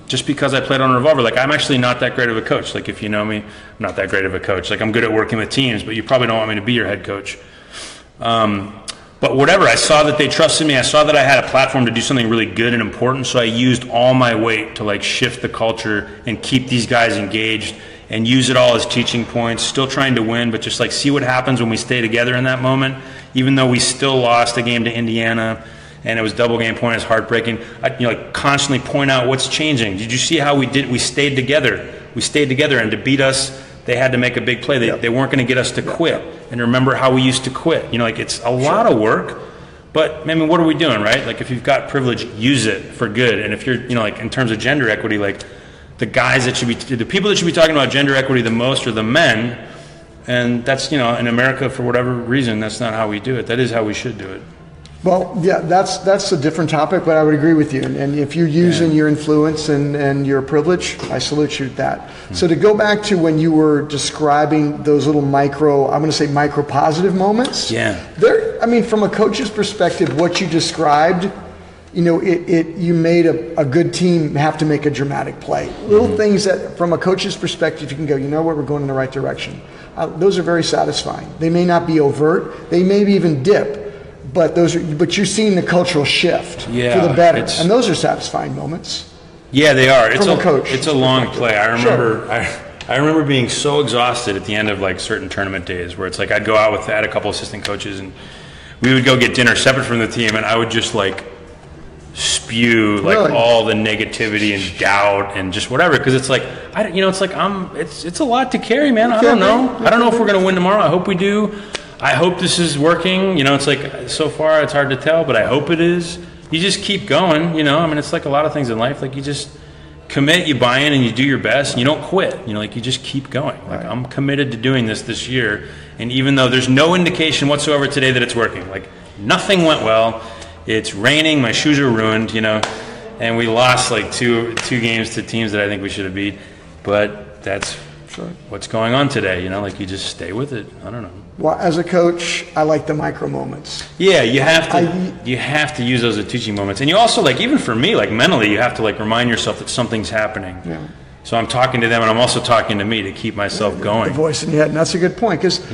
just because I played on Revolver. Like I'm actually not that great of a coach. Like if you know me, I'm not that great of a coach. Like I'm good at working with teams, but you probably don't want me to be your head coach. But whatever, I saw that they trusted me. I saw that I had a platform to do something really good and important, so I used all my weight to like shift the culture and keep these guys engaged and use it all as teaching points, still trying to win, but just like see what happens when we stay together in that moment. Even though we still lost a game to Indiana and it was double game point, it's heartbreaking. I constantly point out what's changing. Did you see how we stayed together? We stayed together, and to beat us, they had to make a big play. They weren't going to get us to quit. And remember how we used to quit. It's a lot of work, but I mean, what are we doing, right? Like if you've got privilege, use it for good. And if you're, like in terms of gender equity, like the people that should be talking about gender equity the most are the men. And that's, in America, for whatever reason, that's not how we do it. That is how we should do it. Well, yeah, that's a different topic, but I would agree with you. And if you're using your influence and your privilege, I salute you at that. So to go back to when you were describing those little I'm going to say micro positive moments. Yeah. I mean, from a coach's perspective, what you described, you made a good team have to make a dramatic play. Little things that, from a coach's perspective, you can go, you know what, we're going in the right direction. Those are very satisfying. They may not be overt. They may even dip. But you're seeing the cultural shift for the better, and those are satisfying moments. Yeah, they are. From a coach. It's a long play. I remember. I remember being so exhausted at the end of like certain tournament days, where it's like I had a couple assistant coaches, and we would go get dinner separate from the team, and I would just like spew like all the negativity and doubt and just whatever, because it's like it's a lot to carry, man. I don't know. I don't know if we're gonna win tomorrow. I hope we do. I hope this is working. It's like so far it's hard to tell, but I hope it is. You just keep going. I mean, it's like a lot of things in life. Like you just commit, you buy in, and you do your best, and you don't quit. Like you just keep going. Like I'm committed to doing this year, and even though there's no indication whatsoever today that it's working, like nothing went well. It's raining. My shoes are ruined. And we lost like two games to teams that I think we should have beat. But that's what's going on today. Like you just stay with it. I don't know. Well, as a coach, I like the micro moments. Yeah, you have to use those as teaching moments, and you also like, even for me, like mentally, you have to like remind yourself that something's happening. Yeah. So I'm talking to them, and I'm also talking to me to keep myself going. The voice in your head, and that's a good point, because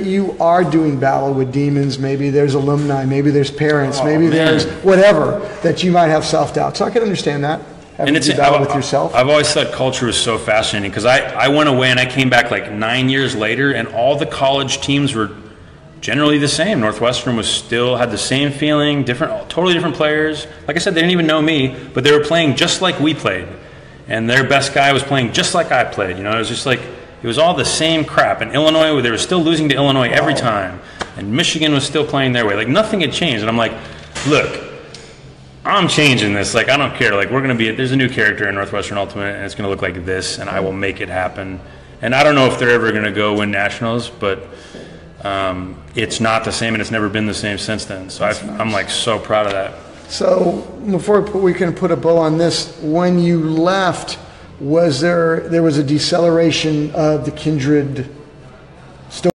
you are doing battle with demons. Maybe there's alumni, maybe there's parents, there's whatever that you might have self-doubt. So I can understand that. And it's battle with yourself. I've always thought culture was so fascinating, because I went away and I came back like 9 years later, and all the college teams were generally the same. Northwestern had the same feeling, totally different players. Like I said, they didn't even know me, but they were playing just like we played, and their best guy was playing just like I played. It was just like it was all the same crap. And Illinois, they were still losing to Illinois every time, and Michigan was still playing their way. Like nothing had changed, and I'm like, look, I'm changing this. Like, I don't care. Like, there's a new character in Northwestern Ultimate, and it's going to look like this, and I will make it happen. And I don't know if they're ever going to go win nationals, but it's not the same, and it's never been the same since then. So I'm like so proud of that. So before we can put a bow on this, when you left, was there was a deceleration of the Kindred story?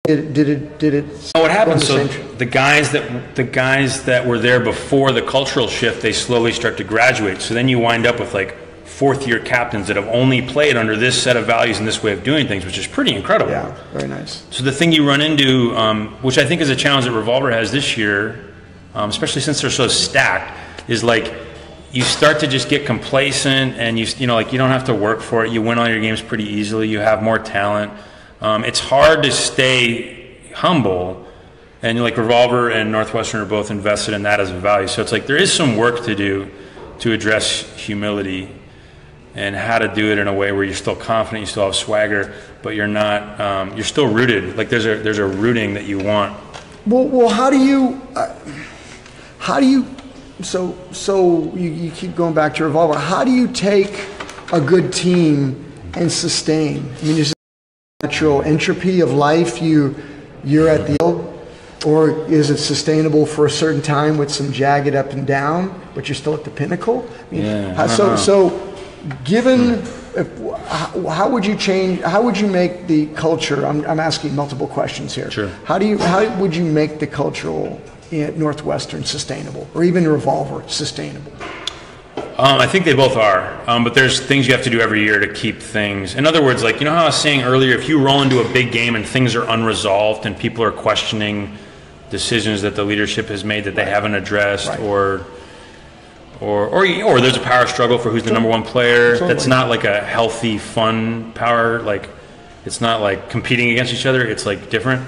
Did it? What happened? So the guys that were there before the cultural shift, they slowly start to graduate. So then you wind up with like fourth-year captains that have only played under this set of values and this way of doing things, which is pretty incredible. Yeah, very nice. So the thing you run into, which I think is a challenge that Revolver has this year, especially since they're so stacked, is like you start to just get complacent, and you don't have to work for it. You win all your games pretty easily. You have more talent. It's hard to stay humble, and like Revolver and Northwestern are both invested in that as a value. So it's like there is some work to do to address humility and how to do it in a way where you're still confident, you still have swagger, but you're not. You're still rooted. Like there's a rooting that you want. Well, how do you? So you keep going back to Revolver. How do you take a good team and sustain? I mean, is natural entropy of life, you're at the or is it sustainable for a certain time with some jagged up and down, but you're still at the pinnacle? I mean, so given how would you change, how would you make the culture, I'm asking multiple questions here. Sure. How would you make the cultural in Northwestern sustainable, or even Revolver sustainable? I think they both are, but there's things you have to do every year to keep things. In other words, like, how I was saying earlier, if you roll into a big game and things are unresolved and people are questioning decisions that the leadership has made that they haven't addressed, or there's a power struggle for who's the number one player. That's not like a healthy, fun power. Like, it's not like competing against each other. It's like different.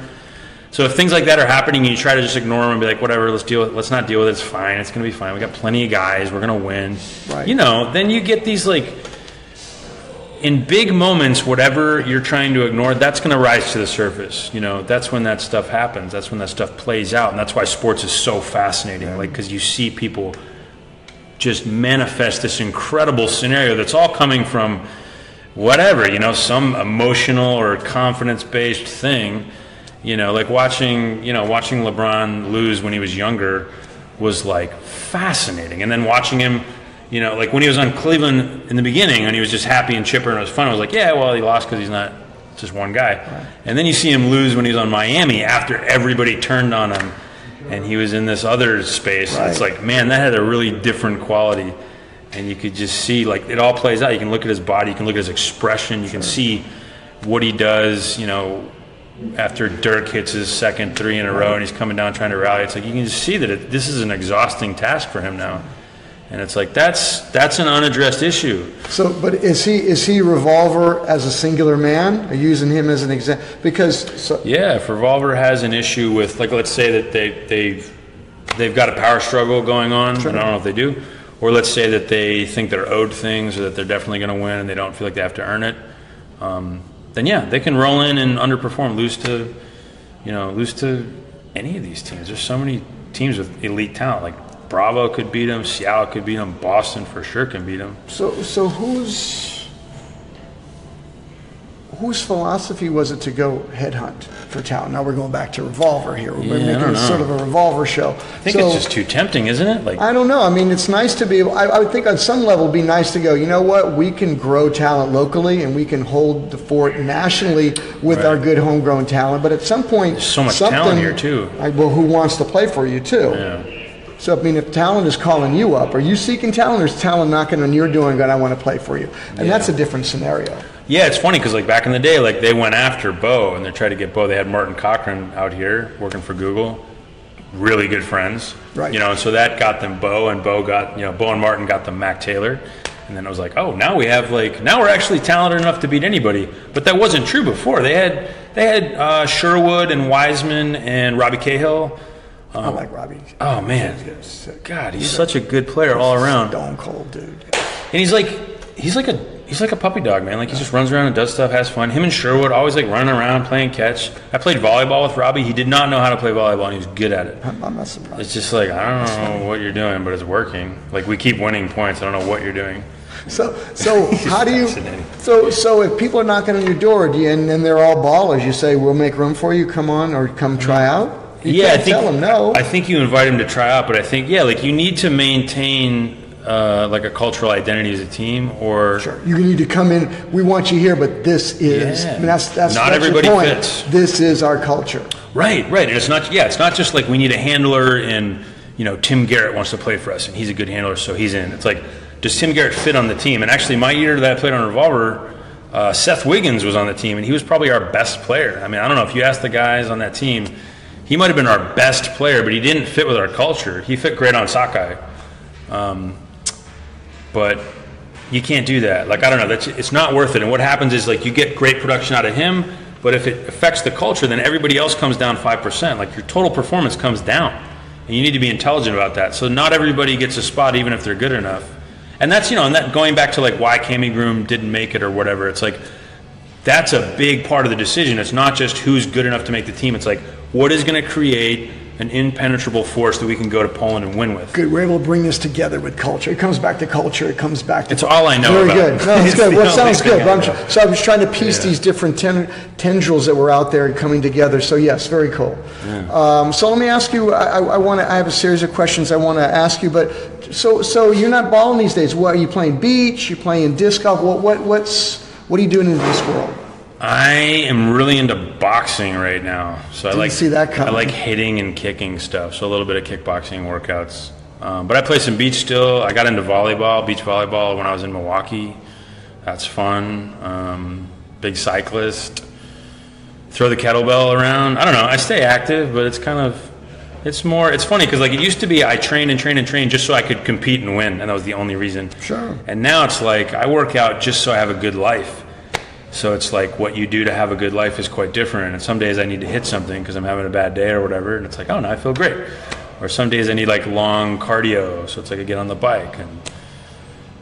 So if things like that are happening and you try to just ignore them and be like, whatever, let's not deal with it, it's fine, it's going to be fine, we got plenty of guys, we're going to win. Right. Then you get these like, in big moments, whatever you're trying to ignore, that's going to rise to the surface. That's when that stuff happens, that's when that stuff plays out, and that's why sports is so fascinating, like, because you see people just manifest this incredible scenario that's all coming from whatever, some emotional or confidence-based thing. You know, like watching LeBron lose when he was younger was like fascinating. And then watching him, you know, like when he was on Cleveland in the beginning and he was just happy and chipper and it was fun, I was like, yeah, well, he lost because he's not just one guy. Right. And then you see him lose when he was on Miami after everybody turned on him and he was in this other space. Right. It's like, man, that had a really different quality. And you could just see, like, it all plays out. You can look at his body, you can look at his expression, you can see what he does, you know, after Dirk hits his second 3 in a row and he's coming down trying to rally. It's like you can just see that this is an exhausting task for him now. And it's like that's an unaddressed issue. So, but is he Revolver as a singular man? Are you using him as an example? Because yeah, if Revolver has an issue with, like, let's say that they've got a power struggle going on, sure. And I don't know if they do, or let's say that they think they're owed things or that they're definitely going to win and they don't feel like they have to earn it. Then yeah, they can roll in and underperform, lose to any of these teams. There's so many teams with elite talent. Like Bravo could beat them, Seattle could beat them, Boston for sure can beat them. So whose philosophy was it to go headhunt for talent? Now we're going back to Revolver here. We're making this sort of a Revolver show. I think it's just too tempting, isn't it? Like, I don't know. I mean, it's nice to be able, I would think on some level it'd be nice to go, you know what, we can grow talent locally and we can hold the fort nationally with our good homegrown talent. But at some point, there's so much talent here too. Well, who wants to play for you too? Yeah. So, I mean, if talent is calling you up, are you seeking talent or is talent knocking on your door and going, I want to play for you? And that's a different scenario. Yeah, it's funny because, like, back in the day, like, they went after Bo and they tried to get Bo. They had Martin Cochran out here working for Google, really good friends. Right. You know, and so that got them Bo, and Bo and Martin got them Mac Taylor. And then it was like, oh, now we're actually talented enough to beat anybody. But that wasn't true before. They had Sherwood and Wiseman and Robbie Cahill. I like Robbie. Oh, man. God, he's such a good player all around. Stone cold, dude. And he's like a puppy dog, man. Like, he just runs around and does stuff, has fun. Him and Sherwood always, like, running around, playing catch. I played volleyball with Robbie. He did not know how to play volleyball, and he was good at it. I'm not surprised. It's just like, I don't know what you're doing, but it's working. Like, we keep winning points. I don't know what you're doing. So how do you? So if people are knocking on your door, and they're all ballers, you say, we'll make room for you. Come on, or come try out. I think, tell them no. I think you invite them to try out, but I think, like, you need to maintain like a cultural identity as a team, or sure. You need to come in. We want you here, but this is. I mean, that's not everybody your point. Fits. This is our culture. Right. And it's not. Yeah, it's not just like we need a handler, and Tim Garrett wants to play for us, and he's a good handler, so he's in. It's like, does Tim Garrett fit on the team? And actually, my year that I played on Revolver, Seth Wiggins was on the team, and he was probably our best player. I mean, I don't know if you ask the guys on that team. He might have been our best player, but he didn't fit with our culture. He fit great on sockeye. But you can't do that. Like, I don't know. It's not worth it. And what happens is, like, you get great production out of him, but if it affects the culture, then everybody else comes down 5%. Like, your total performance comes down. And you need to be intelligent about that. So not everybody gets a spot, even if they're good enough. And that's, and that going back to, like, why Cammy Groom didn't make it or whatever. It's like, that's a big part of the decision. It's not just who's good enough to make the team. It's like, what is going to create an impenetrable force that we can go to Poland and win with? Good. We're able to bring this together with culture. It comes back to culture. It comes back to... It's all I know about. Very good. No, it's good. Well, it sounds good. So I was trying to piece these different tendrils that were out there coming together. So yes, very cool. Yeah. So let me ask you, I have a series of questions I want to ask you, but so you're not balling these days. What, are you playing beach? You're playing disc golf? What are you doing in this world? I am really into boxing right now. So Didn't see that coming. I like hitting and kicking stuff. So a little bit of kickboxing workouts. But I play some beach still. I got into beach volleyball when I was in Milwaukee. That's fun. Big cyclist. Throw the kettlebell around. I don't know. I stay active, but it's funny because, like, it used to be I trained just so I could compete and win, and that was the only reason. Sure. And now it's like I work out just so I have a good life. So it's like what you do to have a good life is quite different. And some days I need to hit something because I'm having a bad day or whatever. And it's like, oh, no, I feel great. Or some days I need, like, long cardio. So it's like I get on the bike. And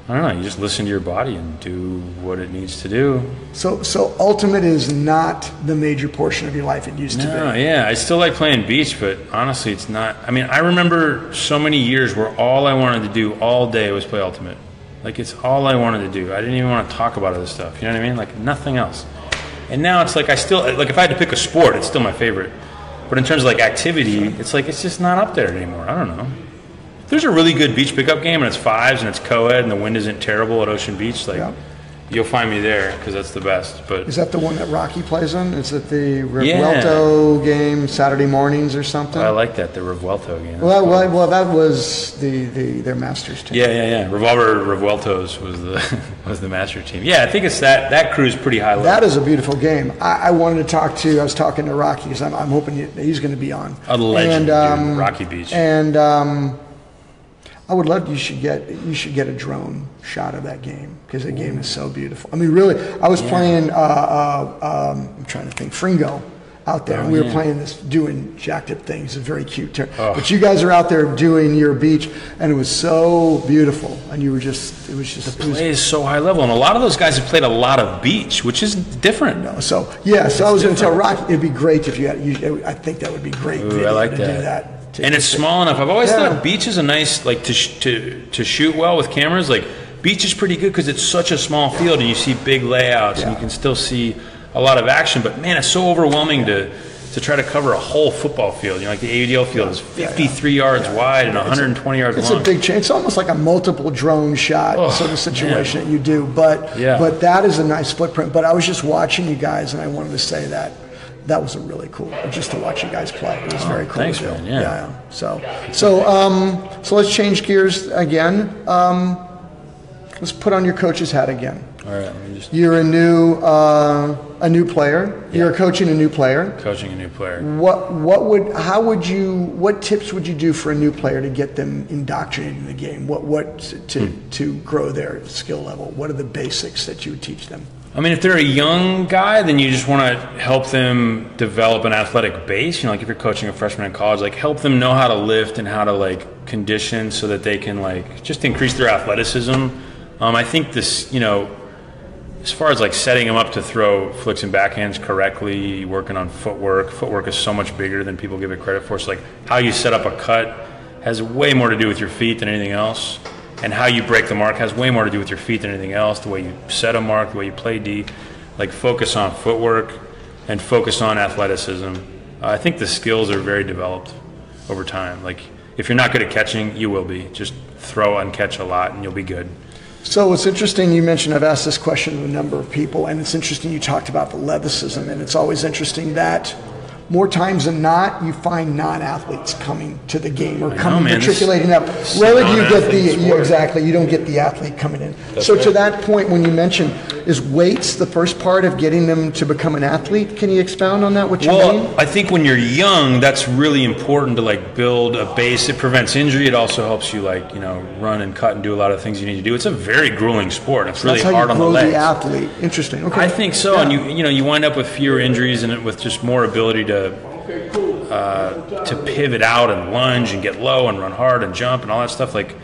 I don't know. You just listen to your body and do what it needs to do. So ultimate is not the major portion of your life it used to be. Yeah. I still like playing beach, but honestly, it's not. I mean, I remember so many years where all I wanted to do all day was play ultimate. Like, it's all I wanted to do. I didn't even want to talk about other stuff. You know what I mean? Like, nothing else. And now it's like I still, like if I had to pick a sport, it's still my favorite. But in terms of like activity, it's like it's just not up there anymore. I don't know. If there's a really good beach pickup game and it's fives and it's co-ed and the wind isn't terrible at Ocean Beach, like you'll find me there because that's the best. But is that the one that Rocky plays in? Is it the Revuelto game Saturday mornings or something? I like that, the Revuelto game. Well, that was their Masters team. Yeah. Revolver Revueltos was the Master team. Yeah, I think it's that crew's pretty high level. That is a beautiful game. I wanted to I was talking to Rocky because I'm hoping he's going to be on. A legend, dude, Rocky Beach. And I would love you should get a drone shot of that game because that game is so beautiful. I mean, really, I was playing. I'm trying to think, Fringo, out there, and we were playing this, doing jacked up things. It's very cute. But you guys are out there doing your beach, and it was so beautiful. And you were just, it was just. The play is so high level, and a lot of those guys have played a lot of beach, which is different. So I was going to tell Rocky it'd be great if you had. I think that would be great. I like to do that. And it's small enough. I've always thought beach is a nice, like, to shoot well with cameras. Like, beach is pretty good because it's such a small field and you see big layouts and you can still see a lot of action. But man, it's so overwhelming to try to cover a whole football field. You know, like the AUDL field is 53 yards wide and 120 yards long. It's a big change. It's almost like a multiple drone shot sort of situation that you do. But that is a nice footprint. But I was just watching you guys and I wanted to say that was a really cool, just to watch you guys play. It was very cool. Thanks, man. Yeah. So let's change gears again. Let's put on your coach's hat again. All right. Let me just. You're a new player. Yeah. You're coaching a new player. Coaching a new player. What tips would you do for a new player to get them indoctrinated in the game? To grow their skill level? What are the basics that you would teach them? I mean, if they're a young guy, then you just want to help them develop an athletic base. You know, like if you're coaching a freshman in college, like help them know how to lift and how to like condition so that they can like just increase their athleticism. I think this, you know, as far as like setting them up to throw flicks and backhands correctly, working on footwork. Footwork is so much bigger than people give it credit for. So like how you set up a cut has way more to do with your feet than anything else. And how you break the mark has way more to do with your feet than anything else. The way you set a mark, the way you play D, like focus on footwork and focus on athleticism. I think the skills are very developed over time. Like if you're not good at catching, you will be. Just throw and catch a lot and you'll be good. So it's interesting you mentioned, I've asked this question to a number of people, and it's interesting you talked about the athleticism, and it's always interesting that more times than not, you find non-athletes coming to the game or matriculating up. Rarely do you get you don't get the athlete coming in. To that point, when you mentioned, is weights the first part of getting them to become an athlete? Can you expound on that? What you mean? Well, I think when you're young, that's really important to like build a base. It prevents injury. It also helps you like run and cut and do a lot of things you need to do. It's a very grueling sport. It's really hard on the legs. That's how you grow the athlete. Interesting. Okay. I think so, and you wind up with fewer injuries and with just more ability to pivot out and lunge and get low and run hard and jump and all that stuff. Like,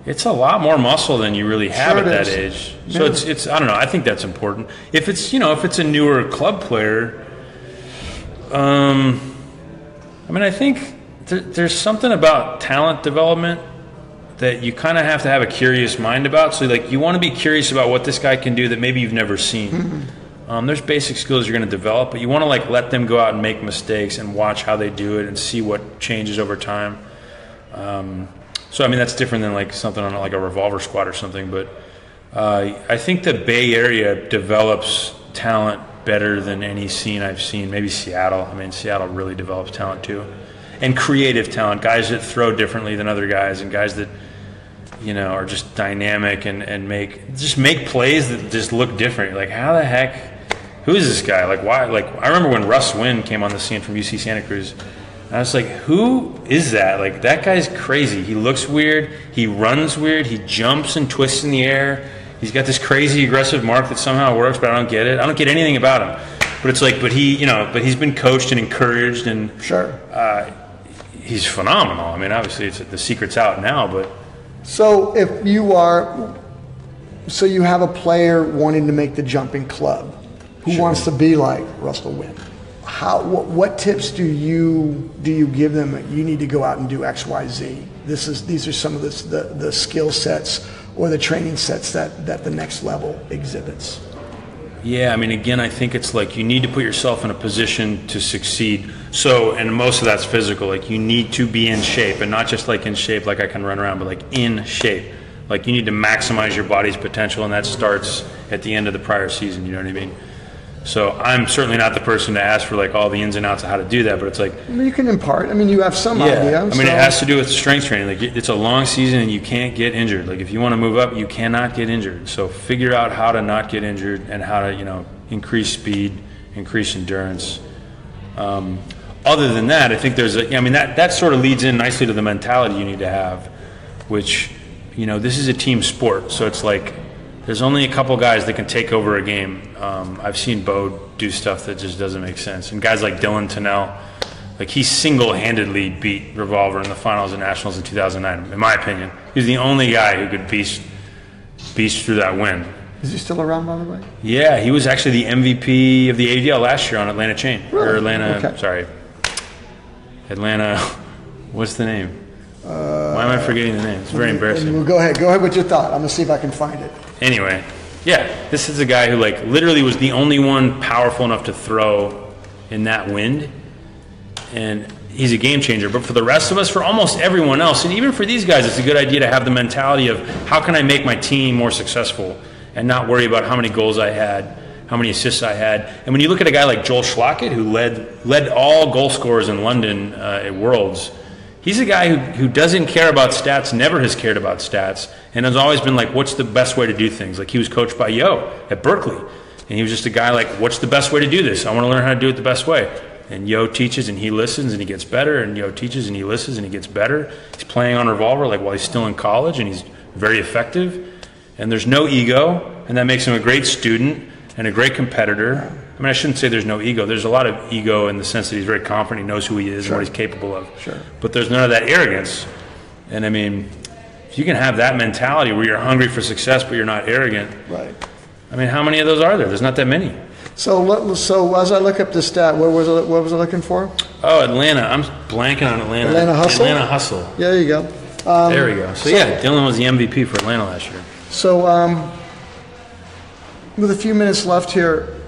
it's a lot more muscle than you really have at that age. So it's I don't know. I think that's important. If it's a newer club player, I mean, I think there's something about talent development that you kind of have to have a curious mind about. So like you want to be curious about what this guy can do that maybe you've never seen. Mm-hmm. There's basic skills you're going to develop, but you want to like let them go out and make mistakes and watch how they do it and see what changes over time. So I mean that's different than like something on like a revolver squad or something. But I think the Bay Area develops talent better than any scene I've seen. Maybe Seattle. I mean Seattle really develops talent too, and creative talent. Guys that throw differently than other guys, and guys that are just dynamic and make plays that just look different. Like how the heck. Who is this guy? Like why? Like I remember when Russ Wynn came on the scene from UC Santa Cruz. And I was like, who is that? Like that guy's crazy. He looks weird. He runs weird. He jumps and twists in the air. He's got this crazy aggressive mark that somehow works, but I don't get it. I don't get anything about him. But it's like, but he's been coached and encouraged, and he's phenomenal. I mean, obviously, the secret's out now, but. So you have a player wanting to make the jump in club. Who wants to be like Russell Wynn? What tips do you give them? You need to go out and do X, Y, Z. These are some of the skill sets or the training sets that the next level exhibits. Yeah, I mean, again, I think it's like you need to put yourself in a position to succeed. So, and most of that's physical. Like, you need to be in shape, and not just like in shape, like I can run around, but like in shape. Like, you need to maximize your body's potential, and that starts at the end of the prior season. You know what I mean? So I'm certainly not the person to ask for like all the ins and outs of how to do that, but it's like, you can impart. I mean, you have some idea. I mean, it has to do with strength training. Like, it's a long season and you can't get injured. Like, if you want to move up, you cannot get injured. So figure out how to not get injured and how to, you know, increase speed, increase endurance. Other than that, I think there's I mean, that sort of leads in nicely to the mentality you need to have, which, you know, this is a team sport. So it's like, there's only a couple guys that can take over a game. I've seen Bo do stuff that just doesn't make sense. And guys like Dylan Tennell, like, he single-handedly beat Revolver in the finals of Nationals in 2009, in my opinion. He's the only guy who could beast through that win. Is he still around, by the way? Yeah, he was actually the MVP of the AUDL last year on Atlanta Chain. Really? Or Atlanta, okay. Sorry. Atlanta, what's the name? Why am I forgetting the name? It's very embarrassing. Well, go ahead with your thought. I'm going to see if I can find it. Anyway, yeah, this is a guy who, like, literally was the only one powerful enough to throw in that wind, and he's a game changer. But for the rest of us, for almost everyone else, and even for these guys, it's a good idea to have the mentality of how can I make my team more successful and not worry about how many goals I had, how many assists I had. And when you look at a guy like Joel Schlockett, who led all goal scorers in London at Worlds, he's a guy who doesn't care about stats, never has cared about stats, and has always been like, what's the best way to do things? Like, he was coached by Yo at Berkeley, and he was just a guy like, what's the best way to do this? I want to learn how to do it the best way. And Yo teaches and he listens and he gets better, and Yo teaches and he listens and he gets better. He's playing on Revolver like while he's still in college, and he's very effective. And there's no ego, and that makes him a great student and a great competitor. I mean, I shouldn't say there's no ego. There's a lot of ego in the sense that he's very confident, he knows who he is and what he's capable of. Sure. But there's none of that arrogance. And I mean, if you can have that mentality where you're hungry for success but you're not arrogant, right? I mean, how many of those are there? There's not that many. So as I look up the stat, what was I looking for? Oh, Atlanta. I'm blanking on Atlanta. Atlanta Hustle? Atlanta Hustle. Yeah, there you go. There we go. So yeah, Dylan was the MVP for Atlanta last year. So with a few minutes left here,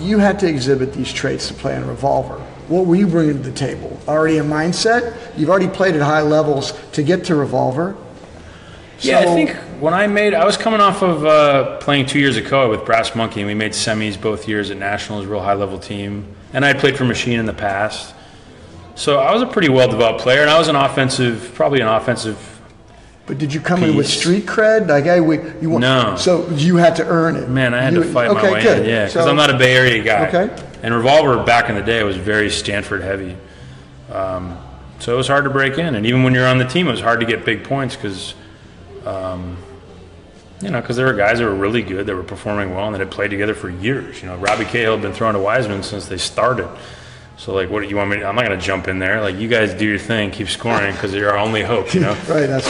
you had to exhibit these traits to play on Revolver. What were you bringing to the table? Already a mindset? You've already played at high levels to get to Revolver. Yeah, I think when I was coming off of playing 2 years at COA with Brass Monkey, and we made semis both years at Nationals, real high-level team. And I had played for Machine in the past. So I was a pretty well-developed player, and I was probably an offensive But did you come in with street cred? Like, hey, no. So you had to earn it. Man, I had to fight my way in, yeah, because I'm not a Bay Area guy. Okay. And Revolver back in the day was very Stanford heavy. So it was hard to break in. And even when you're on the team, it was hard to get big points because, because there were guys that were really good, that were performing well, and that had played together for years. You know, Robbie Cahill had been throwing to Wiseman since they started. So, like, what do you want me to, I'm not going to jump in there. Like, you guys do your thing, keep scoring, because you're our only hope, you know? Right, that's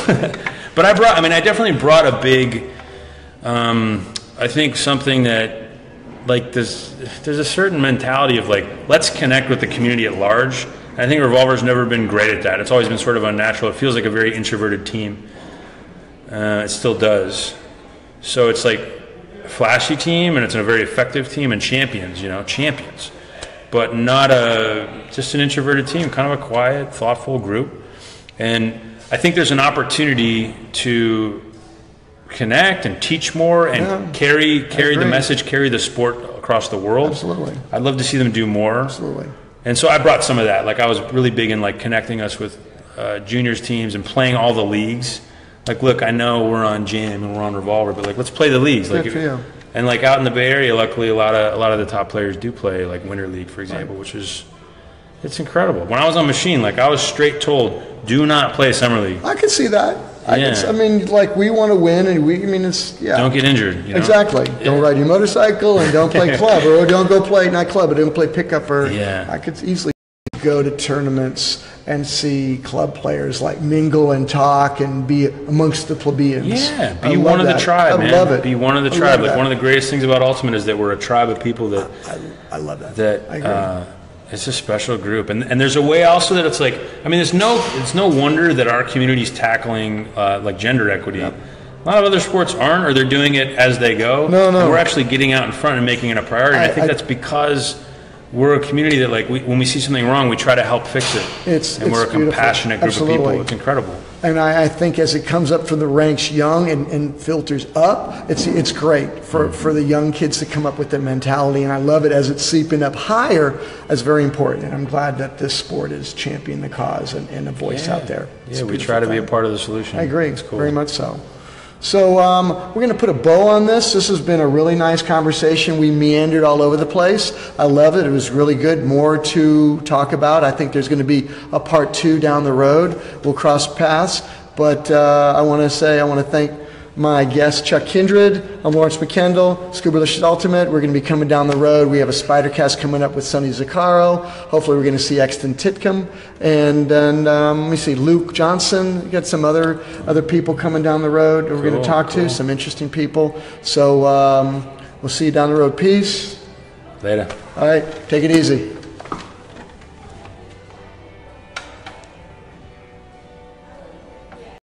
But I definitely brought a big, I think something that, like, there's a certain mentality of, like, let's connect with the community at large. And I think Revolver's never been great at that. It's always been sort of unnatural. It feels like a very introverted team. It still does. So it's like a flashy team, and it's a very effective team, and champions. But not just an introverted team, kind of a quiet, thoughtful group. And I think there's an opportunity to connect and teach more and carry the message, carry the sport across the world. Absolutely. I'd love to see them do more. Absolutely. And so I brought some of that. Like, I was really big in, like, connecting us with juniors teams and playing all the leagues. Like, look, I know we're on Jam and we're on Revolver, but, like, let's play the leagues. Good for you. And, like, out in the Bay Area, luckily, a lot of the top players do play, like, Winter League, for example, which is, it's incredible. When I was on Machine, like, I was straight told, do not play Summer League. I can see that. Like, we want to win, and don't get injured. You know? Exactly. Yeah. Don't ride your motorcycle, and don't play club, or don't go play not club, but don't play pickup. I could easily go to tournaments and see club players like mingle and talk and be amongst the plebeians. Yeah, be one of the tribe, man. I love it. Be one of the tribe. Like, one of the greatest things about Ultimate is that we're a tribe of people that. I love that. I agree. It's a special group, and there's a way also that it's like, I mean, it's no wonder that our community's tackling like gender equity. Yep. A lot of other sports aren't, or they're doing it as they go. No. And we're actually getting out in front and making it a priority. And I think that's because we're a community that, like, when we see something wrong, we try to help fix it. And we're a compassionate group of people. It's incredible. And I think as it comes up from the ranks young and filters up, it's great for the young kids to come up with that mentality. And I love it as it's seeping up higher. That's very important. And I'm glad that this sport is championing the cause and a voice out there. Yeah, we try to be a part of the solution. I agree. It's cool. Very much so. So we're going to put a bow on this. This has been a really nice conversation. We meandered all over the place. I love it. It was really good. More to talk about. I think there's going to be a part 2 down the road. We'll cross paths. But I want to thank my guest, Chuck Kindred. I'm Lawrence McKendall, Scooberlicious Ultimate. We're going to be coming down the road. We have a spider cast coming up with Sonny Zaccaro. Hopefully we're going to see Exton Titcomb. And then, let me see, Luke Johnson. We got some other people coming down the road we're going to talk to, some interesting people. So we'll see you down the road. Peace. Later. All right, take it easy.